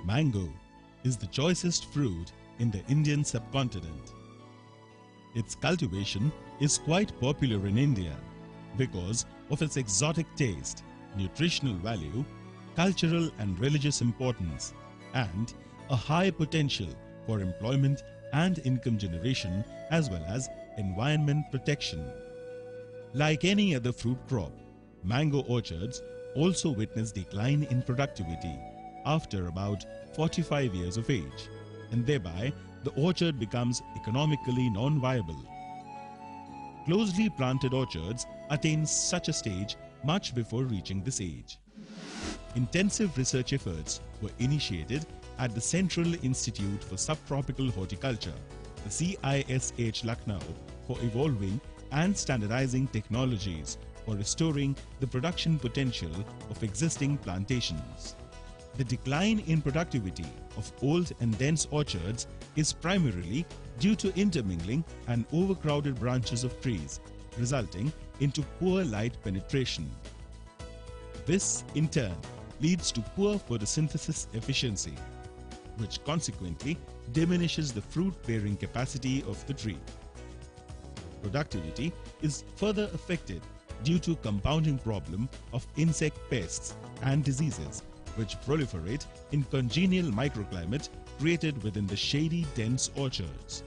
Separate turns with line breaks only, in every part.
Mango is the choicest fruit in the Indian subcontinent. Its cultivation is quite popular in India because of its exotic taste, nutritional value, cultural and religious importance, and a high potential for employment and income generation as well as environment protection. Like any other fruit crop, mango orchards also witness decline in productivity after about 45 years of age, and thereby the orchard becomes economically non-viable. Closely planted orchards attain such a stage much before reaching this age. Intensive research efforts were initiated at the Central Institute for Subtropical Horticulture, the CISH Lucknow, for evolving and standardizing technologies for restoring the production potential of existing plantations. The decline in productivity of old and dense orchards is primarily due to intermingling and overcrowded branches of trees, resulting into poor light penetration. This, in turn, leads to poor photosynthesis efficiency, which consequently diminishes the fruit-bearing capacity of the tree. Productivity is further affected due to compounding problem of insect pests and diseases which proliferate in congenial microclimate created within the shady, dense orchards.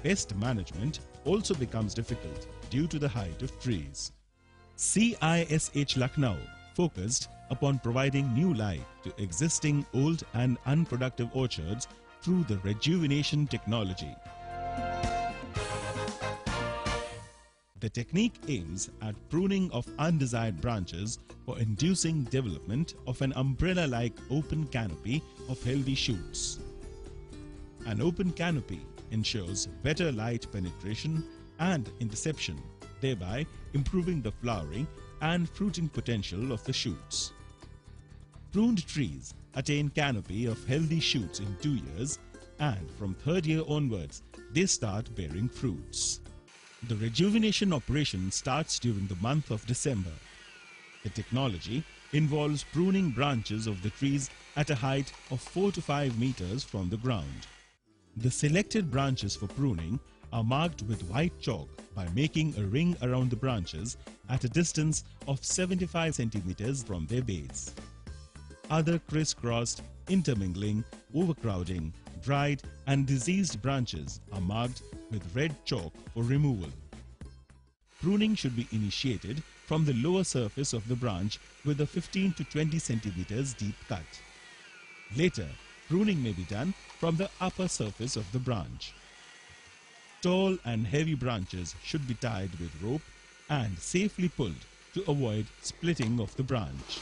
Pest management also becomes difficult due to the height of trees. CISH Lucknow focused upon providing new life to existing old and unproductive orchards through the rejuvenation technology. The technique aims at pruning of undesired branches for inducing development of an umbrella-like open canopy of healthy shoots. An open canopy ensures better light penetration and interception, thereby improving the flowering and fruiting potential of the shoots. Pruned trees attain canopy of healthy shoots in 2 years, and from 3rd year onwards, they start bearing fruits. The rejuvenation operation starts during the month of December. The technology involves pruning branches of the trees at a height of 4 to 5 meters from the ground. The selected branches for pruning are marked with white chalk by making a ring around the branches at a distance of 75 centimeters from their base. Other crisscrossed, intermingling, overcrowding, dried and diseased branches are marked with red chalk for removal. Pruning should be initiated from the lower surface of the branch with a 15 to 20 centimeters deep cut. Later, pruning may be done from the upper surface of the branch. Tall and heavy branches should be tied with rope and safely pulled to avoid splitting of the branch.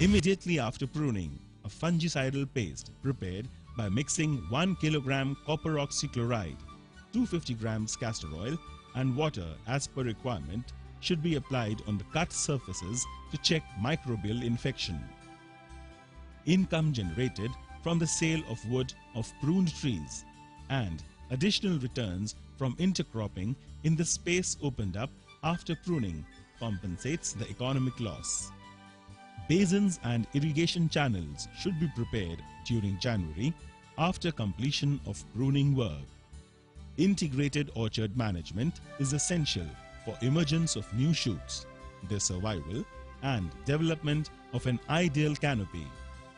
Immediately after pruning, a fungicidal paste prepared by mixing 1 kilogram copper oxychloride, 250 grams castor oil and water as per requirement should be applied on the cut surfaces to check microbial infection. Income generated from the sale of wood of pruned trees and additional returns from intercropping in the space opened up after pruning compensates the economic loss. Basins and irrigation channels should be prepared during January after completion of pruning work. Integrated orchard management is essential for emergence of new shoots, their survival and development of an ideal canopy,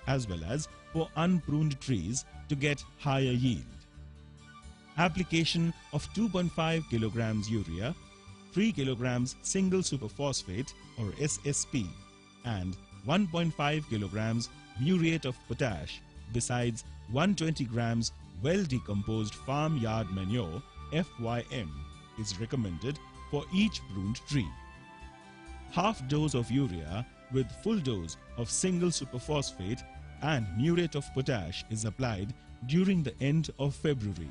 as well as for unpruned trees to get higher yield. Application of 2.5 kilograms urea, 3 kilograms single superphosphate or SSP and 1.5 kilograms muriate of potash besides 120 grams well-decomposed farmyard manure FYM is recommended for each pruned tree. Half dose of urea with full dose of single superphosphate and muriate of potash is applied during the end of February.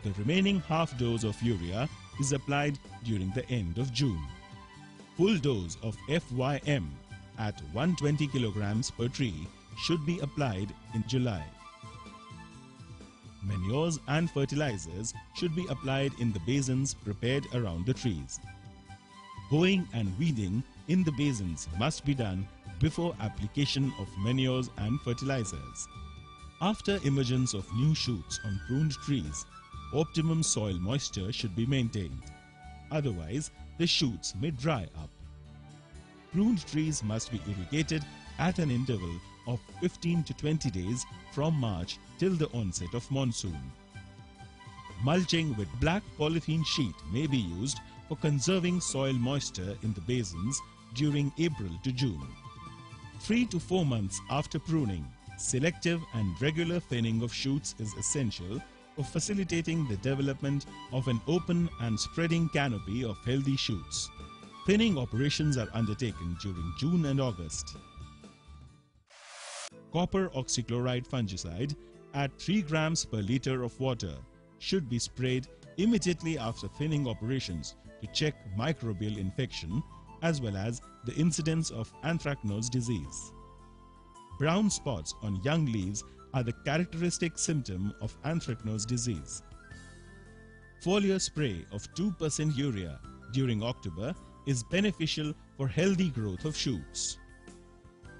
The remaining half dose of urea is applied during the end of June. Full dose of FYM at 120 kilograms per tree should be applied in July. Manures and fertilizers should be applied in the basins prepared around the trees. Hoeing and weeding in the basins must be done before application of manures and fertilizers. After emergence of new shoots on pruned trees, optimum soil moisture should be maintained. Otherwise, the shoots may dry up. Pruned trees must be irrigated at an interval of 15 to 20 days from March till the onset of monsoon. Mulching with black polythene sheet may be used for conserving soil moisture in the basins during April to June. 3 to 4 months after pruning, selective and regular thinning of shoots is essential for facilitating the development of an open and spreading canopy of healthy shoots. Thinning operations are undertaken during June and August. Copper oxychloride fungicide at 3 grams per liter of water should be sprayed immediately after thinning operations to check microbial infection as well as the incidence of anthracnose disease. Brown spots on young leaves are the characteristic symptom of anthracnose disease. Foliar spray of 2% urea during October is beneficial for healthy growth of shoots.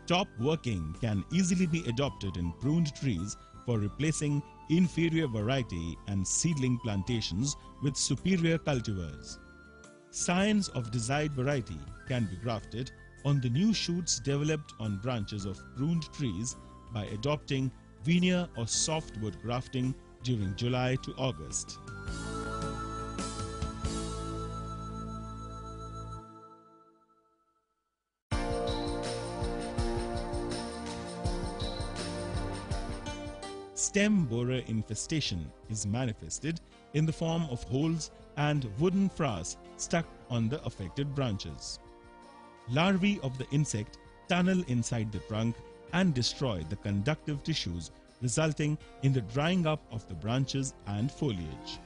Top working can easily be adopted in pruned trees for replacing inferior variety and seedling plantations with superior cultivars. Scions of desired variety can be grafted on the new shoots developed on branches of pruned trees by adopting veneer or softwood grafting during July to August. Stem borer infestation is manifested in the form of holes and wooden frass stuck on the affected branches. Larvae of the insect tunnel inside the trunk and destroy the conductive tissues, resulting in the drying up of the branches and foliage.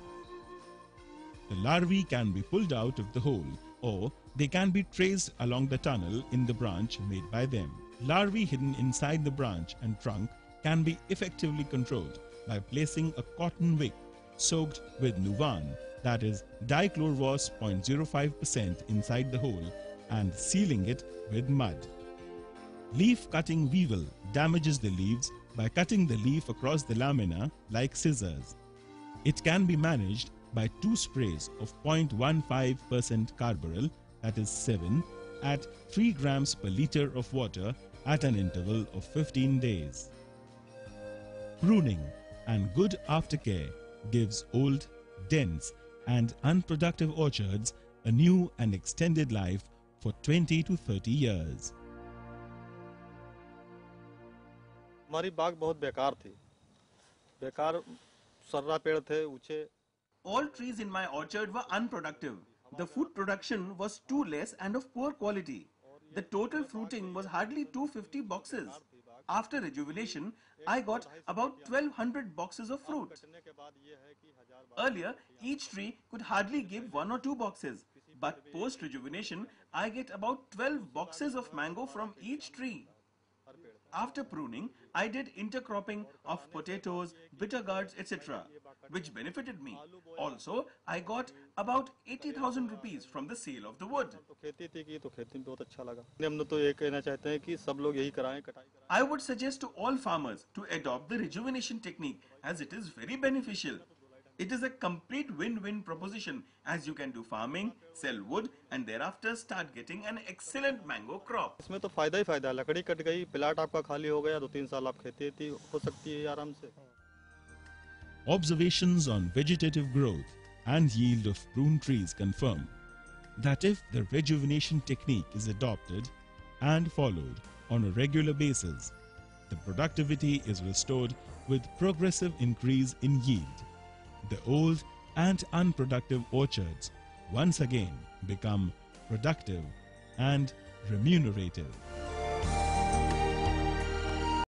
The larvae can be pulled out of the hole, or they can be traced along the tunnel in the branch made by them. Larvae hidden inside the branch and trunk can be effectively controlled by placing a cotton wick soaked with Nuvan, that is dichlorvos 0.05% inside the hole, and sealing it with mud. Leaf cutting weevil damages the leaves by cutting the leaf across the lamina like scissors. It can be managed by 2 sprays of 0.15% carbaryl, that is 7, at 3 grams per liter of water at an interval of 15 days. Pruning and good aftercare gives old, dense and unproductive orchards a new and extended life for 20 to 30 years.
हमारी बाग बहुत बेकार थी, बेकार सर्रा पेड़ थे ऊंचे.
All trees in my orchard were unproductive. The food production was too less and of poor quality. The total fruiting was hardly 250 boxes. After rejuvenation, I got about 1200 boxes of fruit. Earlier, each tree could hardly give 1 or 2 boxes, but post rejuvenation, I get about 12 boxes of mango from each tree. After pruning, I did intercropping of potatoes, bitter gourds, etc., which benefited me. Also, I got about 80,000 rupees from the sale of the wood. I would suggest to all farmers to adopt the rejuvenation technique as it is very beneficial. It is a complete win-win proposition as you can do farming, sell wood and thereafter start getting an excellent mango crop.
इसमें तो फायदा ही फायदा है, लकड़ी cut गई, plot आपका खाली हो गया, 2-3 साल आप खेती हो सकती है आराम से.
Observations on vegetative growth and yield of pruned trees confirm that if the rejuvenation technique is adopted and followed on a regular basis, the productivity is restored with progressive increase in yield. The old and unproductive orchards once again become productive and remunerative.